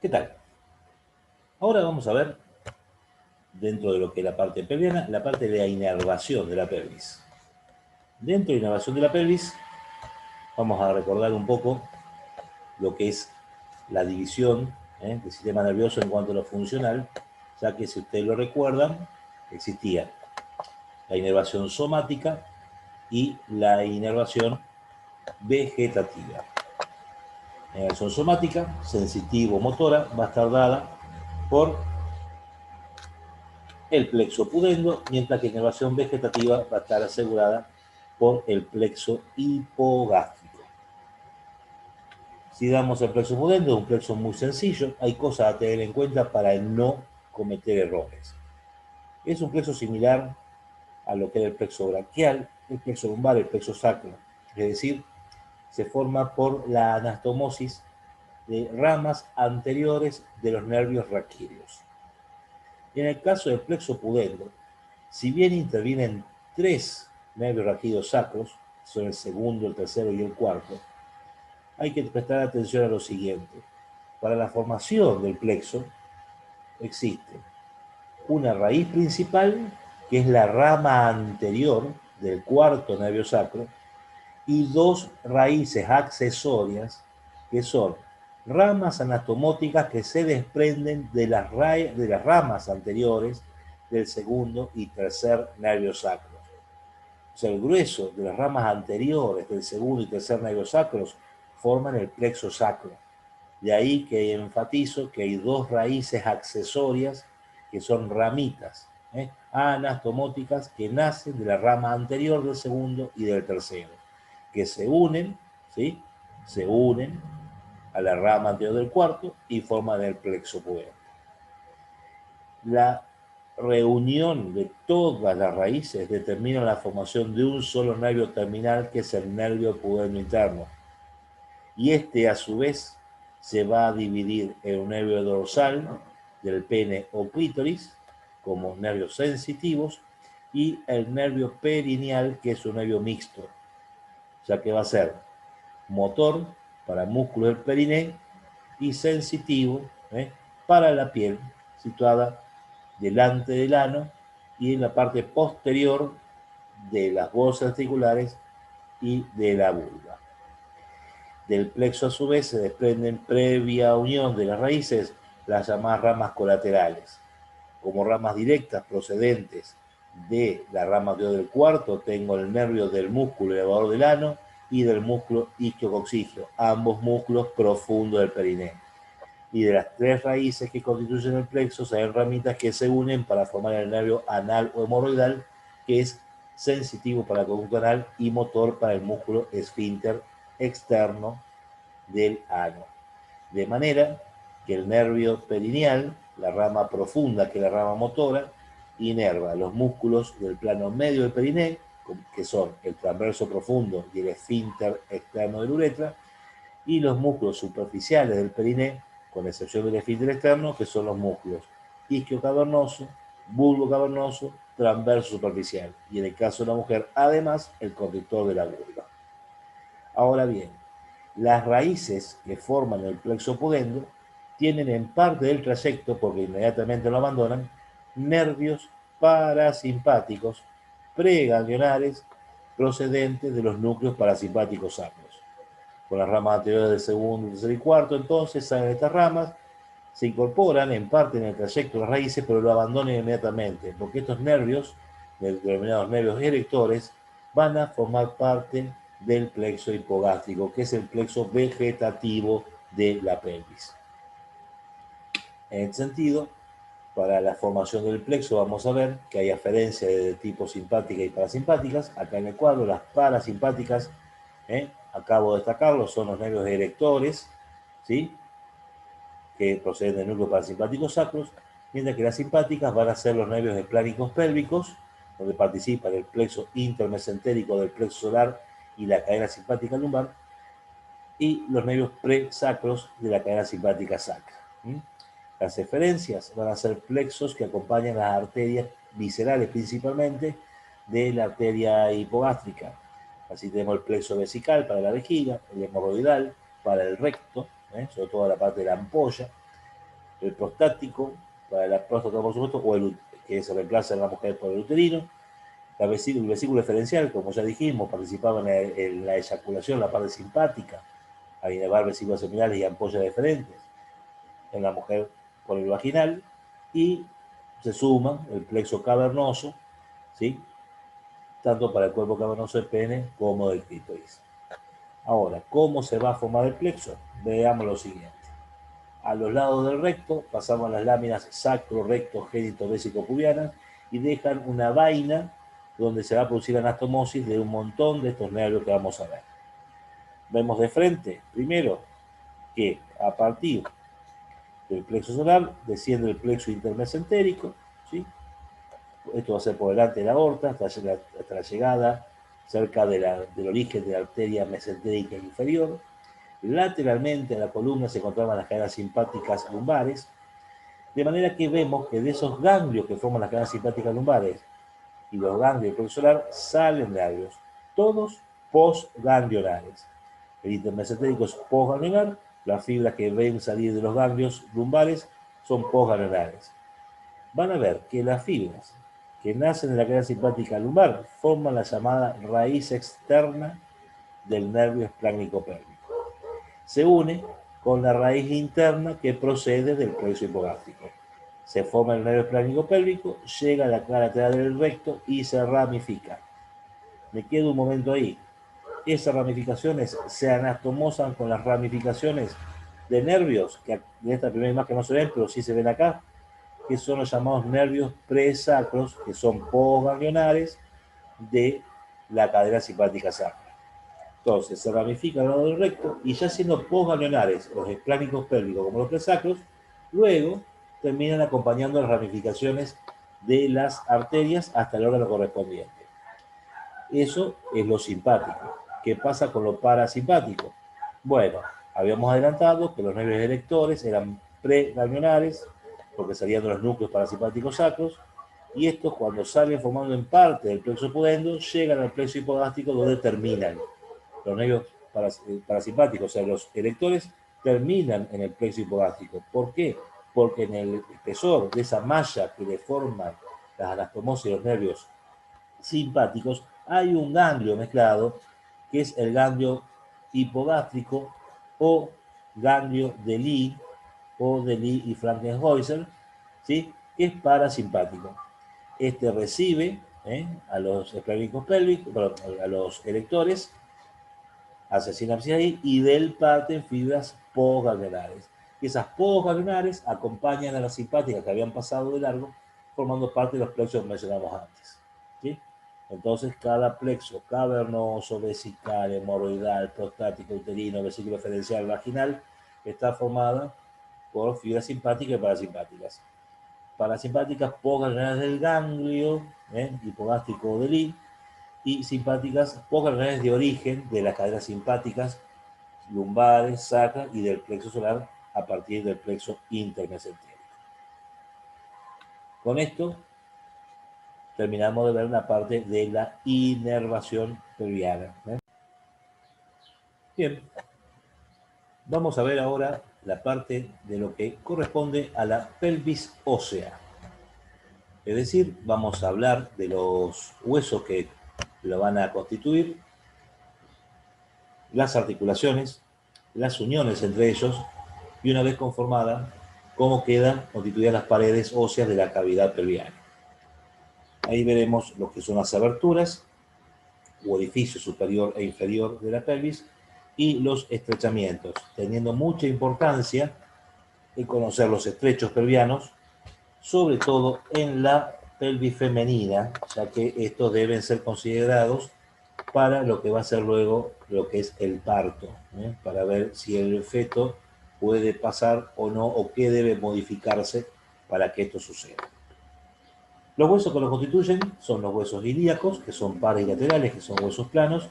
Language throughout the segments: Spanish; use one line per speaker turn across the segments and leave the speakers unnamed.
¿Qué tal? Ahora vamos a ver, dentro de lo que es la parte pelviana, la parte de la inervación de la pelvis. Dentro de la inervación de la pelvis, vamos a recordar un poco lo que es la división del sistema nervioso en cuanto a lo funcional, ya que si ustedes lo recuerdan, existía la inervación somática y la inervación vegetativa. La inervación somática, sensitivo-motora, va a estar dada por el plexo pudendo, mientras que la inervación vegetativa va a estar asegurada por el plexo hipogástrico. Si damos el plexo pudendo, es un plexo muy sencillo, hay cosas a tener en cuenta para no cometer errores. Es un plexo similar a lo que era el plexo braquial, el plexo lumbar, el plexo sacro. Es decir, se forma por la anastomosis de ramas anteriores de los nervios raquídeos. Y en el caso del plexo pudendo, si bien intervienen tres nervios raquídeos sacros, son el segundo, el tercero y el cuarto, hay que prestar atención a lo siguiente. Para la formación del plexo existe una raíz principal, que es la rama anterior del cuarto nervio sacro, y dos raíces accesorias, que son ramas anatomóticas que se desprenden de las ramas anteriores del segundo y tercer nervio sacro. O sea, el grueso de las ramas anteriores del segundo y tercer nervio sacros forman el plexo sacro. De ahí que enfatizo que hay dos raíces accesorias que son ramitas anatomóticas que nacen de la rama anterior del segundo y del tercero, que se unen, ¿sí? Se unen a la rama anterior del cuarto y forman el plexo pudendo. La reunión de todas las raíces determina la formación de un solo nervio terminal, que es el nervio pudendo interno. Y este, a su vez, se va a dividir en un nervio dorsal del pene o clítoris, como nervios sensitivos, y el nervio perineal, que es un nervio mixto, o sea que va a ser motor para músculo del periné y sensitivo para la piel, situada delante del ano y en la parte posterior de las bolsas articulares y de la vulva. Del plexo, a su vez, se desprenden, previa unión de las raíces, las llamadas ramas colaterales. Como ramas directas procedentes de la rama del cuarto, tengo el nervio del músculo elevador del ano y del músculo isquiococcígeo, ambos músculos profundos del periné. Y de las tres raíces que constituyen el plexo, hay ramitas que se unen para formar el nervio anal o hemorroidal, que es sensitivo para el conducto anal y motor para el músculo esfínter externo del ano. De manera que el nervio perineal, la rama profunda, que es la rama motora, inerva los músculos del plano medio del periné, que son el transverso profundo y el esfínter externo de la uretra, y los músculos superficiales del periné, con excepción del esfínter externo, que son los músculos isquio cavernoso, bulbo cavernoso, transverso superficial. Y en el caso de la mujer, además, el conductor de la vulva. Ahora bien, las raíces que forman el plexo pudendo tienen en parte del trayecto, porque inmediatamente lo abandonan, nervios parasimpáticos preganglionares procedentes de los núcleos parasimpáticos sacros. Con las ramas anteriores del segundo, tercer y cuarto, entonces salen estas ramas, se incorporan en parte en el trayecto de las raíces, pero lo abandonan inmediatamente, porque estos nervios, denominados nervios erectores, van a formar parte del plexo hipogástrico, que es el plexo vegetativo de la pelvis. En este sentido, para la formación del plexo vamos a ver que hay aferencias de tipo simpática y parasimpáticas. Acá en el cuadro, las parasimpáticas, acabo de destacarlo, son los nervios erectores, ¿sí?, que proceden del núcleo parasimpático sacros, mientras que las simpáticas van a ser los nervios esplánicos pélvicos, donde participan el plexo intermesentérico del plexo solar y la cadena simpática lumbar, y los nervios presacros de la cadena simpática sacra. Las eferencias van a ser plexos que acompañan las arterias viscerales, principalmente de la arteria hipogástrica. Así tenemos el plexo vesical para la vejiga, el hemorroidal para el recto, sobre todo la parte de la ampolla, el prostático, para la próstata por supuesto, o que se reemplaza en la mujer por el uterino. El vesículo diferencial, como ya dijimos, participaba en la eyaculación, la parte simpática, al inervar vesículas seminales y ampollas deferentes. En la mujer por el vaginal, y se suman el plexo cavernoso, ¿sí? Tanto para el cuerpo cavernoso del pene como del clítoris. Ahora, ¿cómo se va a formar el plexo? Veamos lo siguiente. A los lados del recto pasamos las láminas sacro, recto, génito, vésico, pubianas y dejan una vaina donde se va a producir anastomosis de un montón de estos nervios que vamos a ver. Vemos de frente, primero, que a partir del plexo solar desciende el plexo intermesentérico, ¿sí? Esto va a ser por delante de la aorta, hasta la llegada cerca del origen de la arteria mesentérica inferior. Lateralmente a la columna se encontraban las cadenas simpáticas lumbares, de manera que vemos que de esos ganglios que forman las cadenas simpáticas lumbares y los ganglios del plexo solar salen nervios, todos postganglionares. El intermesentérico es postganglionar, las fibras que ven salir de los ganglios lumbares son postganglionares. Van a ver que las fibras que nacen en la cadena simpática lumbar forman la llamada raíz externa del nervio esplácnico pélvico. Se une con la raíz interna que procede del plexo hipogástrico. Se forma el nervio esplácnico pélvico, llega a la cara lateral del recto y se ramifica. Me quedo un momento ahí. Esas ramificaciones se anastomosan con las ramificaciones de nervios, que en esta primera imagen no se ven, pero sí se ven acá, que son los llamados nervios presacros, que son postganglionares de la cadena simpática sacra. Entonces, se ramifica al lado del recto y ya siendo postganglionares, los esplácnicos pélvicos como los presacros, luego terminan acompañando las ramificaciones de las arterias hasta el órgano correspondiente. Eso es lo simpático. ¿Qué pasa con lo parasimpático? Bueno, habíamos adelantado que los nervios erectores eran preganglionares, porque salían de los núcleos parasimpáticos sacros, y estos cuando salen formando en parte del plexo pudendo, llegan al plexo hipogástrico donde terminan. Los nervios parasimpáticos, o sea, los erectores, terminan en el plexo hipogástrico. ¿Por qué? Porque en el espesor de esa malla que le forman las anastomosis de los nervios simpáticos, hay un ganglio mezclado, que es el ganglio hipogástrico o ganglio de Lee o de Lee y Frankenhäuser, ¿sí? Que es parasimpático. Este recibe a los esplácnicos pélvicos, a los erectores, hace sinapsis ahí y del parten fibras postganglionares. Y esas postganglionares acompañan a las simpáticas que habían pasado de largo, formando parte de los plexos que mencionamos antes. ¿Sí? Entonces, cada plexo cavernoso, vesical, hemorroidal, prostático, uterino, vesículo diferencial, vaginal, está formada por fibras simpáticas y parasimpáticas. Parasimpáticas postganglionares del ganglio, hipogástrico de Lee, y simpáticas postganglionares de origen de las cadenas simpáticas lumbares, sacras y del plexo solar a partir del plexo intermesentérico. Con esto terminamos de ver una parte de la inervación pelviana. Bien, vamos a ver ahora la parte de lo que corresponde a la pelvis ósea. Es decir, vamos a hablar de los huesos que lo van a constituir, las articulaciones, las uniones entre ellos, y una vez conformada, cómo quedan constituidas las paredes óseas de la cavidad pelviana. Ahí veremos lo que son las aberturas, o orificio superior e inferior de la pelvis, y los estrechamientos, teniendo mucha importancia en conocer los estrechos pelvianos, sobre todo en la pelvis femenina, ya que estos deben ser considerados para lo que va a ser luego lo que es el parto, para ver si el feto puede pasar o no, o qué debe modificarse para que esto suceda. Los huesos que los constituyen son los huesos ilíacos, que son pares y laterales, que son huesos planos,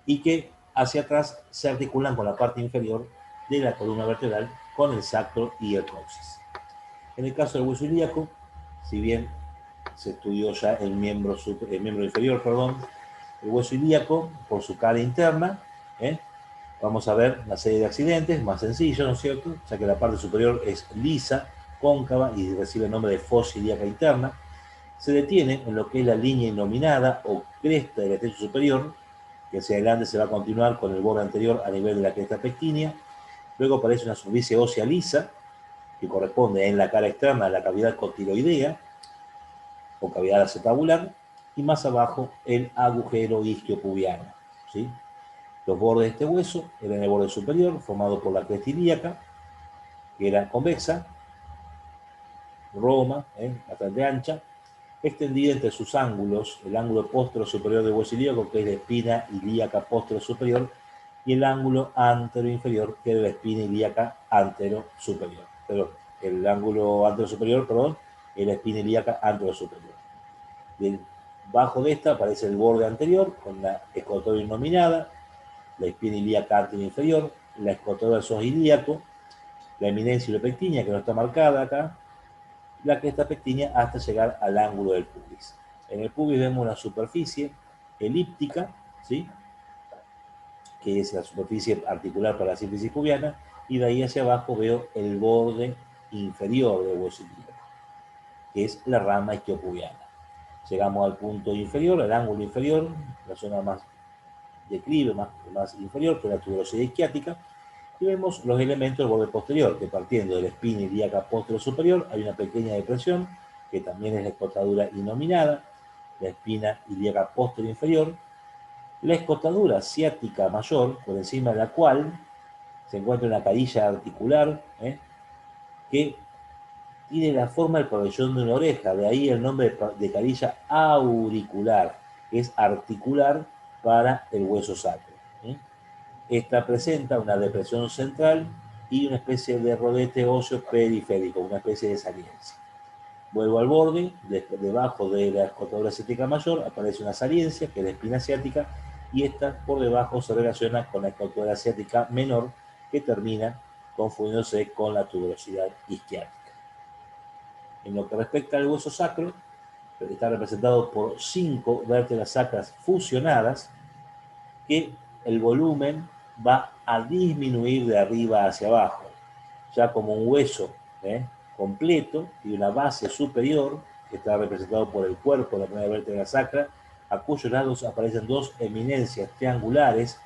y que hacia atrás se articulan con la parte inferior de la columna vertebral, con el sacro y el coxis. En el caso del hueso ilíaco, si bien se estudió ya el miembro inferior, el hueso ilíaco, por su cara interna, vamos a ver una serie de accidentes más sencillos, ¿no es cierto? Ya que la parte superior es lisa, cóncava y recibe el nombre de fosa ilíaca interna. Se detiene en lo que es la línea innominada o cresta del estrecho superior, que hacia adelante se va a continuar con el borde anterior a nivel de la cresta pectínea. Luego aparece una superficie ósea lisa, que corresponde en la cara externa a la cavidad cotiloidea o cavidad acetabular, y más abajo el agujero isquiopubiano, ¿sí? Los bordes de este hueso eran el borde superior, formado por la cresta ilíaca, que era convexa, roma, bastante ancha, extendida entre sus ángulos, el ángulo póstero superior del hueso ilíaco, que es la espina ilíaca póstero superior, y el ángulo antero inferior, que es la espina ilíaca antero superior. Perdón, el ángulo antero superior, perdón, es la espina ilíaca antero superior. Debajo de esta aparece el borde anterior, con la escrotoide nominada, la espina ilíaca antero inferior, la escrotoide sos ilíaco, la eminencia ilopectínea, que no está marcada acá, la cresta pectínea hasta llegar al ángulo del pubis. En el pubis vemos una superficie elíptica, ¿sí? Que es la superficie articular para la síntesis pubiana, y de ahí hacia abajo veo el borde inferior del hueso ilíaco, que es la rama isquiopubiana. Llegamos al punto inferior, al ángulo inferior, la zona más declive, más inferior, que es la tuberosidad isquiática, y vemos los elementos del borde posterior, que partiendo de la espina ilíaca posterior superior hay una pequeña depresión, que también es la escotadura innominada, la espina ilíaca posterior inferior, la escotadura ciática mayor, por encima de la cual se encuentra una carilla articular, que tiene la forma del pabellón de una oreja, de ahí el nombre de carilla auricular, que es articular para el hueso sacro. Esta presenta una depresión central y una especie de rodete óseo periférico, una especie de saliencia. Vuelvo al borde, debajo de la escotadura ciática mayor aparece una saliencia, que es la espina ciática, y esta por debajo se relaciona con la escotadura ciática menor, que termina confundiéndose con la tuberosidad isquiática. En lo que respecta al hueso sacro, está representado por 5 vértebras sacras fusionadas, que el volumen va a disminuir de arriba hacia abajo, ya como un hueso completo y una base superior, que está representado por el cuerpo de la primera vértebra sacra, a cuyos lados aparecen dos eminencias triangulares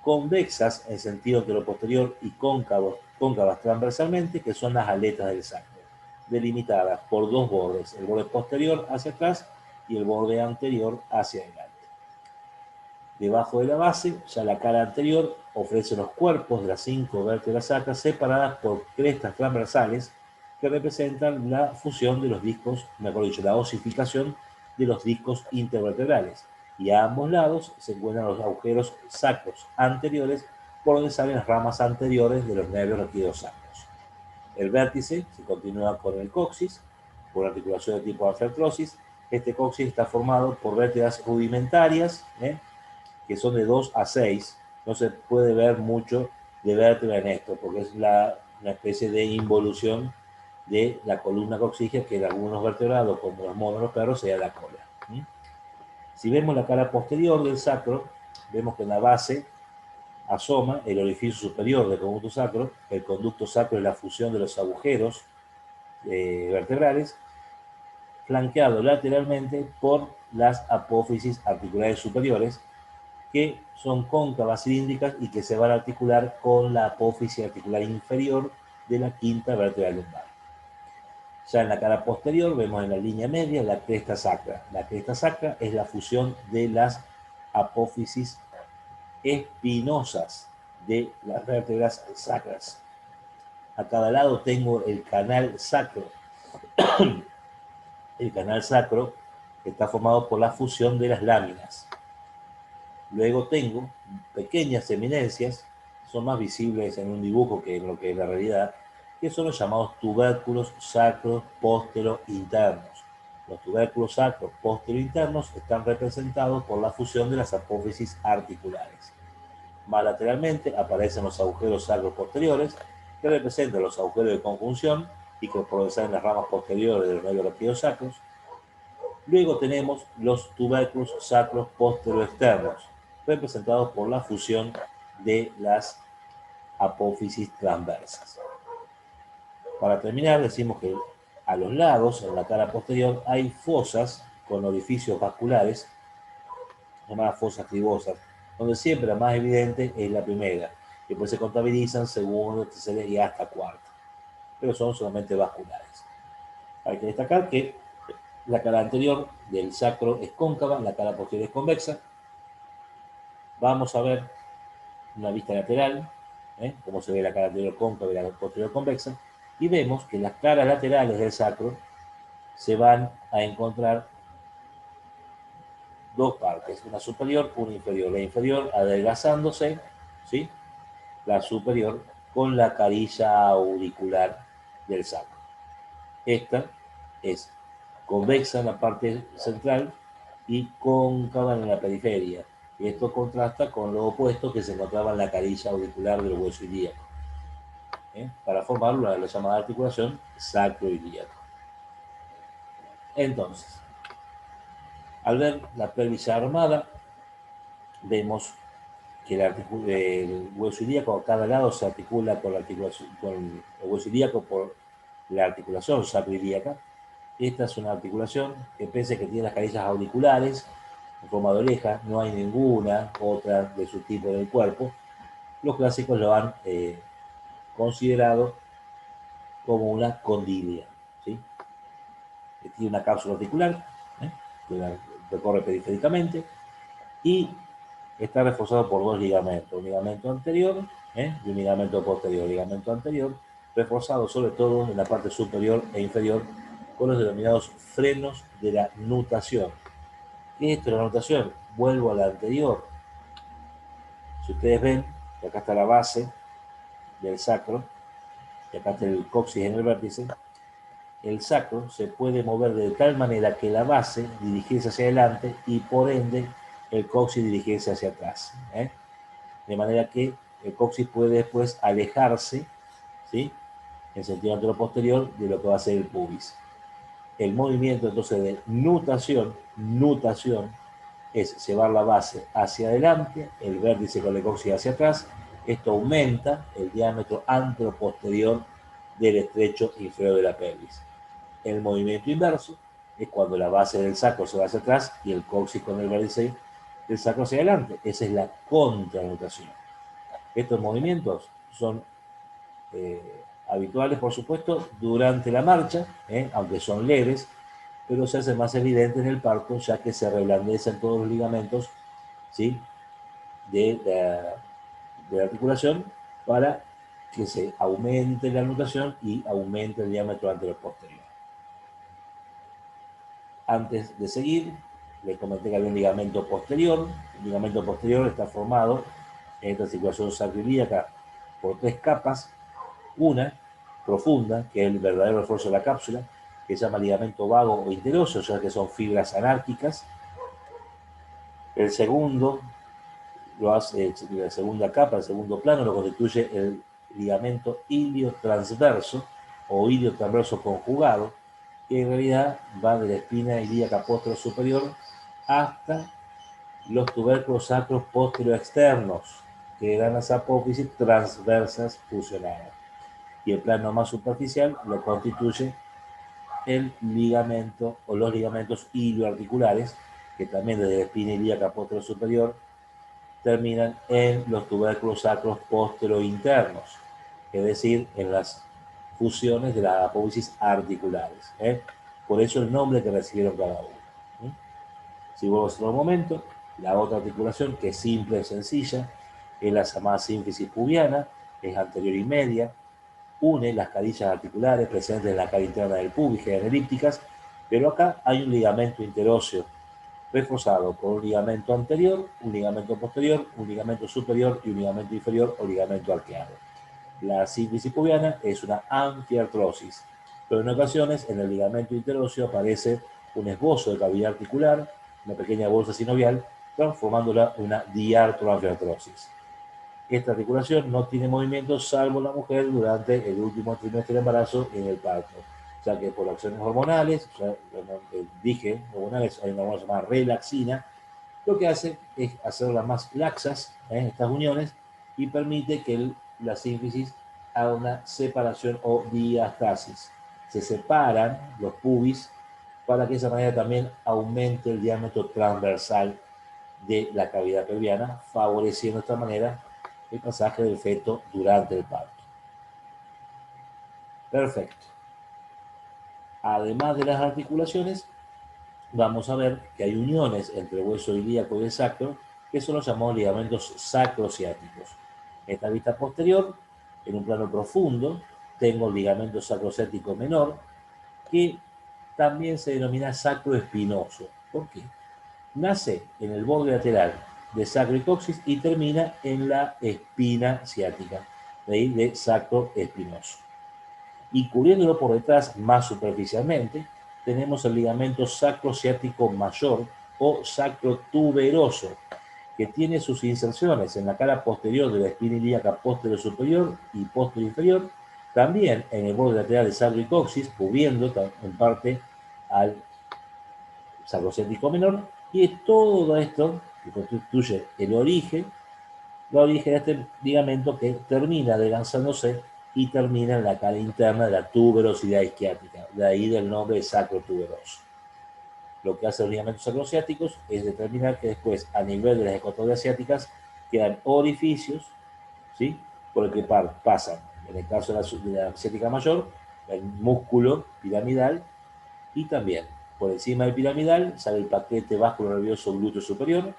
convexas en sentido anteroposterior y cóncavas transversalmente, que son las aletas del sacro, delimitadas por dos bordes, el borde posterior hacia atrás y el borde anterior hacia adelante. Debajo de la base, ya la cara anterior ofrece los cuerpos de las 5 vértebras sacras separadas por crestas transversales que representan la fusión de los discos, mejor dicho, la osificación de los discos intervertebrales. Y a ambos lados se encuentran los agujeros sacros anteriores por donde salen las ramas anteriores de los nervios raquídeo-sacros. El vértice se continúa con el coxis, por articulación de tipo artertrosis. Este coxis está formado por vértebras rudimentarias, que son de 2 a 6, no se puede ver mucho de vértebra en esto, porque es una especie de involución de la columna coxígea, que en algunos vertebrados, como los monos, los perros, sería la cola. Si vemos la cara posterior del sacro, vemos que en la base asoma el orificio superior del conducto sacro. El conducto sacro es la fusión de los agujeros vertebrales, flanqueado lateralmente por las apófisis articulares superiores, que son cóncavas cilíndricas y que se van a articular con la apófisis articular inferior de la quinta vértebra lumbar. Ya en la cara posterior vemos en la línea media la cresta sacra. La cresta sacra es la fusión de las apófisis espinosas de las vértebras sacras. A cada lado tengo el canal sacro. El canal sacro está formado por la fusión de las láminas. Luego tengo pequeñas eminencias, son más visibles en un dibujo que en lo que es la realidad, que son los llamados tubérculos sacros póstero internos. Los tubérculos sacros póstero internos están representados por la fusión de las apófisis articulares. Más lateralmente aparecen los agujeros sacros posteriores, que representan los agujeros de conjunción y que proceden las ramas posteriores de los nervios raquídeo-sacros. Luego tenemos los tubérculos sacros postero externos, representados por la fusión de las apófisis transversas. Para terminar, decimos que a los lados, en la cara posterior, hay fosas con orificios vasculares, llamadas fosas cribosas, donde siempre la más evidente es la primera, que después se contabilizan segunda, tercera y hasta cuarta, pero son solamente vasculares. Hay que destacar que la cara anterior del sacro es cóncava, la cara posterior es convexa. Vamos a ver una vista lateral, cómo se ve la cara anterior cóncava y la posterior convexa, y vemos que las caras laterales del sacro se van a encontrar dos partes, una superior, una inferior. La inferior adelgazándose, ¿sí? La superior con la carilla auricular del sacro. Esta es convexa en la parte central y cóncava en la periferia. Y esto contrasta con lo opuesto que se encontraba en la carilla auricular del hueso ilíaco, para formar la llamada articulación sacroilíaca. Entonces, al ver la pelvis armada, vemos que el hueso ilíaco a cada lado se articula con el hueso ilíaco por la articulación sacroilíaca. Esta es una articulación que, pese a que tiene las carillas auriculares en forma de oreja, no hay ninguna otra de su tipo en el cuerpo. Los clásicos lo han considerado como una condilia, ¿sí? Tiene una cápsula articular, que la recorre periféricamente, y está reforzado por dos ligamentos, un ligamento anterior y un ligamento posterior. El ligamento anterior reforzado sobre todo en la parte superior e inferior con los denominados frenos de la nutación. ¿Qué es esto de la nutación? Vuelvo a la anterior. Si ustedes ven, que acá está la base del sacro, y acá está el coxis en el vértice, el sacro se puede mover de tal manera que la base dirigirse hacia adelante y por ende el coxis dirigirse hacia atrás. De manera que el coxis puede después alejarse, ¿sí?, en sentido anteroposterior de lo que va a ser el pubis. El movimiento entonces de nutación es llevar la base hacia adelante, el vértice con el coxis hacia atrás. Esto aumenta el diámetro anteroposterior del estrecho inferior de la pelvis. El movimiento inverso es cuando la base del sacro se va hacia atrás y el coxis con el vértice del sacro hacia adelante. Esa es la contranutación. Estos movimientos son habituales, por supuesto, durante la marcha, aunque son leves, pero se hace más evidente en el parto, ya que se reblandecen todos los ligamentos, ¿sí?, de la articulación para que se aumente la nutación y aumente el diámetro anterior-posterior. Antes de seguir, les comenté que había un ligamento posterior. El ligamento posterior está formado en esta situación sacroilíaca por tres capas. Una profunda, que es el verdadero refuerzo de la cápsula, que se llama ligamento vago o interóseo, ya que son fibras anárquicas. El segundo, la segunda capa, el segundo plano, lo constituye el ligamento iliotransverso o iliotransverso conjugado, que en realidad va de la espina ilíaca posterior superior hasta los tubérculos sacros posterior externos, que dan las apófisis transversas fusionadas. Y el plano más superficial lo constituye el ligamento o los ligamentos ilioarticulares, que también desde la espina ilíaca posterior superior terminan en los tubérculos sacros posterior internos, es decir, en las fusiones de las apófisis articulares. Por eso el nombre que recibieron cada uno. Si vuelvo a otro momento, la otra articulación, que es simple y sencilla, es la llamada sínfisis pubiana, es anterior y media, une las carillas articulares presentes en la cara interna del pubis, que eran elípticas, pero acá hay un ligamento interóseo reforzado con un ligamento anterior, un ligamento posterior, un ligamento superior y un ligamento inferior o ligamento arqueado. La sínfisis pubiana es una anfiartrosis, pero en ocasiones en el ligamento interóseo aparece un esbozo de cavidad articular, una pequeña bolsa sinovial, transformándola en una diartroanfiartrosis. Esta articulación no tiene movimiento salvo la mujer durante el último trimestre del embarazo y en el parto, ya que por acciones hormonales, ya dije, hormonales, hay una hormona llamada relaxina, lo que hace es hacerlas más laxas, estas uniones, y permite que la sínfisis haga una separación o diastasis. Se separan los pubis para que de esa manera también aumente el diámetro transversal de la cavidad pelviana, favoreciendo de esta manera el pasaje del feto durante el parto. Perfecto. Además de las articulaciones, vamos a ver que hay uniones entre el hueso ilíaco y el sacro, que son los llamados ligamentos sacrociáticos. En esta vista posterior, en un plano profundo, tengo el ligamento sacrociático menor, que también se denomina sacroespinoso. ¿Por qué? Nace en el borde lateral de sacro y coxis y termina en la espina ciática, de ahí de sacroespinoso. Y cubriéndolo por detrás más superficialmente, tenemos el ligamento sacrociático mayor o sacrotuberoso, que tiene sus inserciones en la cara posterior de la espina ilíaca posterior superior y posterior inferior, también en el borde lateral de sacro y coxis, cubriendo en parte al sacrociático menor, y todo esto que constituye el origen, la origen de este ligamento que termina adelgazándose y termina en la cara interna de la tuberosidad isquiática, de ahí del nombre de sacrotuberoso. Lo que hacen los ligamentos sacrociáticos es determinar que después, a nivel de las escotoides asiáticas, quedan orificios, ¿sí?, por el que pasan, en el caso de la asiática mayor, el músculo piramidal, y también por encima del piramidal sale el paquete vascular nervioso glúteo superior,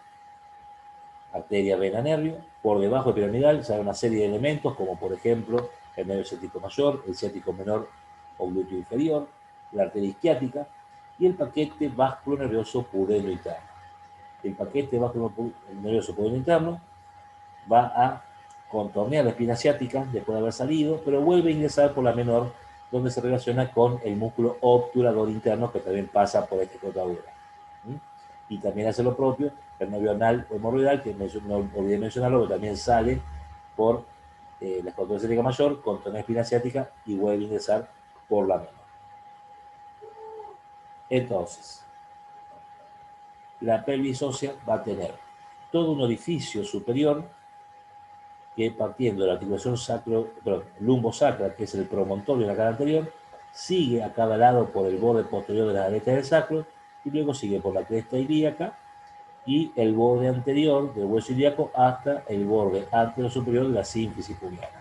arteria, vena, nervio. Por debajo del piramidal sale una serie de elementos, como por ejemplo el nervio ciático mayor, el ciático menor o glúteo inferior, la arteria isquiática y el paquete vascular nervioso pudendo interno. El paquete vascular nervioso pudendo interno va a contornear la espina ciática después de haber salido, pero vuelve a ingresar por la menor, donde se relaciona con el músculo obturador interno que también pasa por esta escotadura. Y también hace lo propio el nervio anal o hemorroidal, que no olvidé mencionarlo, que también sale por la escotadura ciática mayor, contornea la espina ciática y vuelve a ingresar por la menor. Entonces, la pelvis ósea va a tener todo un orificio superior que, partiendo de la articulación lumbosacra, que es el promontorio de la cara anterior, sigue a cada lado por el borde posterior de la aleta del sacro y luego sigue por la cresta ilíaca y el borde anterior del hueso ilíaco hasta el borde anterior superior de la sínfisis pubiana.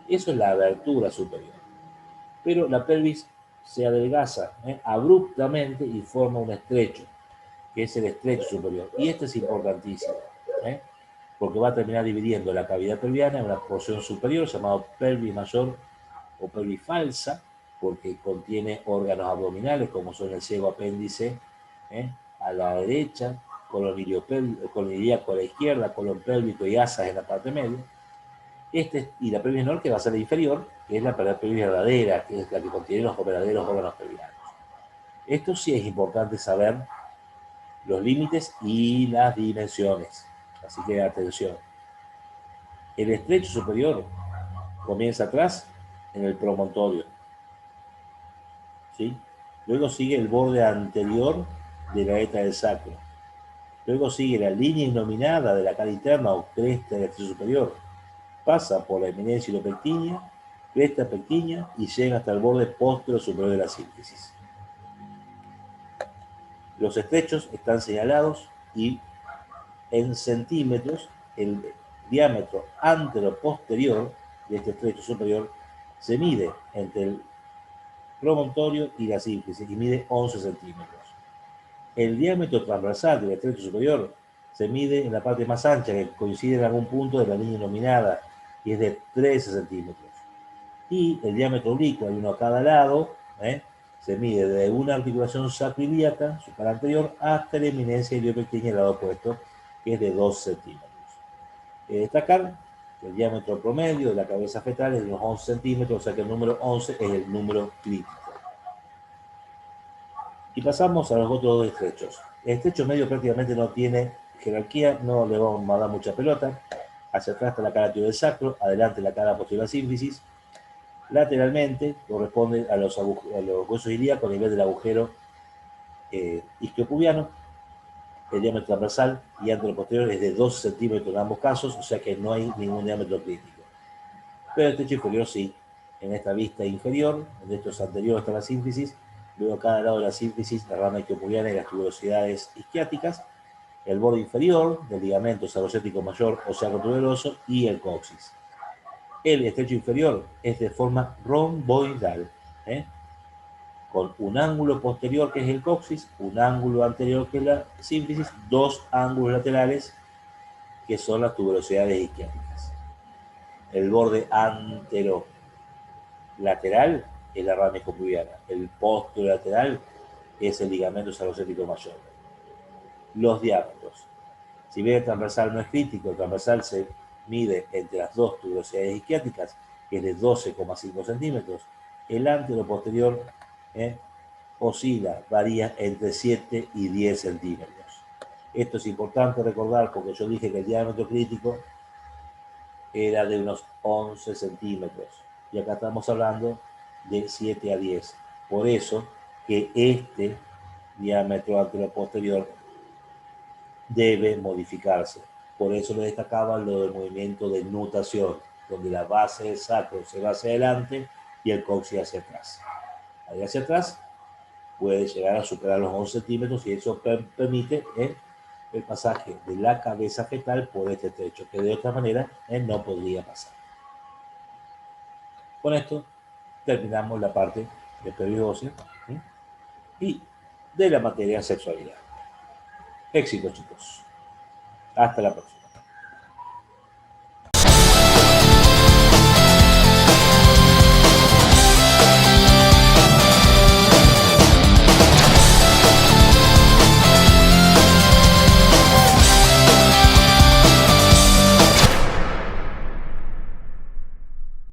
Eso es la abertura superior. Pero la pelvis se adelgaza abruptamente y forma un estrecho, que es el estrecho superior. Y este es importantísimo, porque va a terminar dividiendo la cavidad pelviana en una porción superior llamada pelvis mayor o pelvis falsa, porque contiene órganos abdominales como son el ciego apéndice a la derecha, colon ilíaco a la izquierda, colon pélvico y asas en la parte media. Y la pelvis menor, que va a ser la inferior, que es la pelvis verdadera, que es la que contiene los verdaderos órganos pelvianos. Esto sí es importante saber los límites y las dimensiones. Así que atención. El estrecho superior comienza atrás en el promontorio, ¿sí? Luego sigue el borde anterior de la aleta del sacro. Luego sigue la línea innominada de la cara interna o cresta del estrecho superior. Pasa por la eminencia ilopectínea, cresta pectínea y llega hasta el borde posterior superior de la sínfisis. Los estrechos están señalados y en centímetros el diámetro antero-posterior de este estrecho superior se mide entre el promontorio y la sínfisis y mide 11 centímetros. El diámetro transversal del estrecho superior se mide en la parte más ancha, que coincide en algún punto de la línea nominada, y es de 13 centímetros. Y el diámetro oblicuo, hay uno a cada lado, se mide de una articulación sacroiliaca, su cara anterior, hasta la eminencia iliopequeña del lado opuesto, que es de 2 centímetros. Destacar que el diámetro promedio de la cabeza fetal es de unos 11 centímetros, o sea que el número 11 es el número crítico. Y pasamos a los otros dos estrechos. El estrecho medio prácticamente no tiene jerarquía, no le vamos a dar mucha pelota. Hacia atrás está la cara anterior del sacro, adelante la cara posterior de la sínfisis. Lateralmente corresponde a los huesos ilíacos a nivel del agujero isquiopubiano. el diámetro transversal y anteroposterior es de 12 centímetros en ambos casos, o sea que no hay ningún diámetro crítico. Pero el techo inferior sí. En esta vista inferior, en estos anteriores está la sínfisis, luego a cada lado de la sínfisis, la rama isquiopubiana y las tuberosidades isquiáticas, el borde inferior del ligamento sarocético mayor o sacrotuberoso y el coxis. El estrecho inferior es de forma romboidal, ¿eh? Con un ángulo posterior que es el coxis, un ángulo anterior que es la sínfisis, dos ángulos laterales que son las tuberosidades isquiáticas. El borde anterolateral es la rama isquiopubiana, el posterolateral es el ligamento sarocético mayor. Los diámetros. Si bien el transversal no es crítico, el transversal se mide entre las dos tuberosidades isquiáticas, que es de 12,5 centímetros. El anteroposterior oscila, varía entre 7 y 10 centímetros. Esto es importante recordar porque yo dije que el diámetro crítico era de unos 11 centímetros y acá estamos hablando de 7 a 10. Por eso que este diámetro anteroposterior debe modificarse. Por eso le destacaba lo del movimiento de nutación, donde la base del sacro se va hacia adelante y el coxis hacia atrás. Ahí hacia atrás puede llegar a superar los 11 centímetros y eso permite el pasaje de la cabeza fetal por este trecho, que de otra manera no podría pasar. Con esto terminamos la parte de pelvis ósea y de la materia sexualidad. Éxito, chicos. Hasta la próxima.